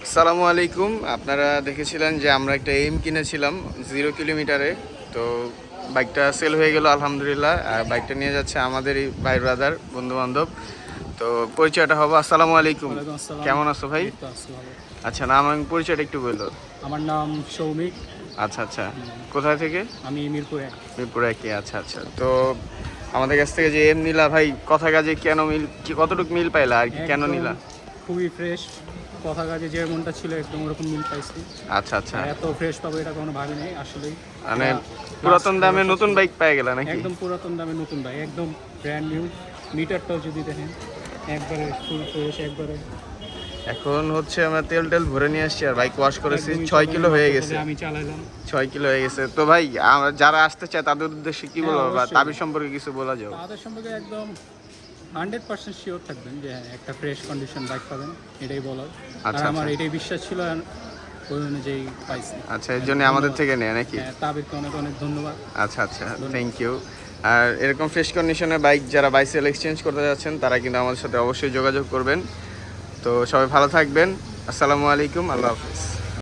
আসসালামু আলাইকুম। আপনারা দেখেছিলেন যে আমরা একটা এম কিনেছিলাম 0 কিলোমিটারে। তো বাইকটা সেল হয়ে গেল আলহামদুলিল্লাহ। আর বাইকটা নিয়ে যাচ্ছে আমাদেরই ভাই ব্রাদার বন্ধু বান্ধব। তো পরিচয়টা হবে। আসসালামু আলাইকুম, ওয়ালাইকুম আসসালাম। কেমন আছো ভাই? এই তো আছি ভালো। আচ্ছা, নাম এবং পরিচয়টা একটু বললো। আমার নাম সৌমিক। আচ্ছা আচ্ছা, কোথায় থেকে? আমি মিরপুরে। মিরপুরে কি? আচ্ছা আচ্ছা। তো আমাদের কাছ থেকে যে এম নিলা ভাই, কথা কাজে কেন মিল, কি কতটুকু মিল পাইলা আর কি, কেন একদম নিলা? খুবই ফ্রেশ। কথা কাজে যেমনটা ছিল একদম ওরকম মিল পাইছি। আচ্ছা আচ্ছা, এত ফ্রেশ পাবো এটা কোনো ভাবি নাই আসলেই। মানে এটা পুরাতন last দামে বছর নতুন ছিল। বাইক পেয়ে গেলা নাকি? একদম পুরাতন দামে নতুন ভাই, একদম ব্র্যান্ড নিউ। মিটারটাও যদি দেখেন একবারে ফুল ফ্রেশ একবারে। এখন হচ্ছে আমরা তেল টেল ভরে নিয়ে আসছি আর বাইক ওয়াশ করেছি, একদমই 6 কিলো হয়ে গেছে। আমি চালাইলাম। 6 কিলো হয়ে গেছে। তো ভাই যারা আসতে চায় তাদের উদ্দেশ্যে কি হ্যাঁ, বলবো বা অবশ্যই। তাবির সম্পর্কে কিছু বলা যাও? তাদের সম্পর্কে একদম 100% শিওর থাকবেন যে হ্যাঁ একটা ফ্রেশ কন্ডিশন বাইক পাবেন, এটাই বলার। আর আচ্ছা আমার আচ্ছা এটাই বিশ্বাস ছিল আর ওই অনুযায়ী পাইছি। আচ্ছা, এর জন্য আমাদের থেকে নেয় নাকি? হ্যাঁ, তাদেরকে অনেক অনেক ধন্যবাদ। আচ্ছা আচ্ছা, থ্যাংক ইউ। আর এরকম ফ্রেশ কন্ডিশনের বাইক যারা বাইসেল এক্সচেঞ্জ করতে যাচ্ছেন তারা কিন্তু আমাদের সাথে অবশ্যই যোগাযোগ করবেন। তো সবাই ভালো থাকবেন। আসসালামু আলাইকুম, আল্লাহ হাফিজ।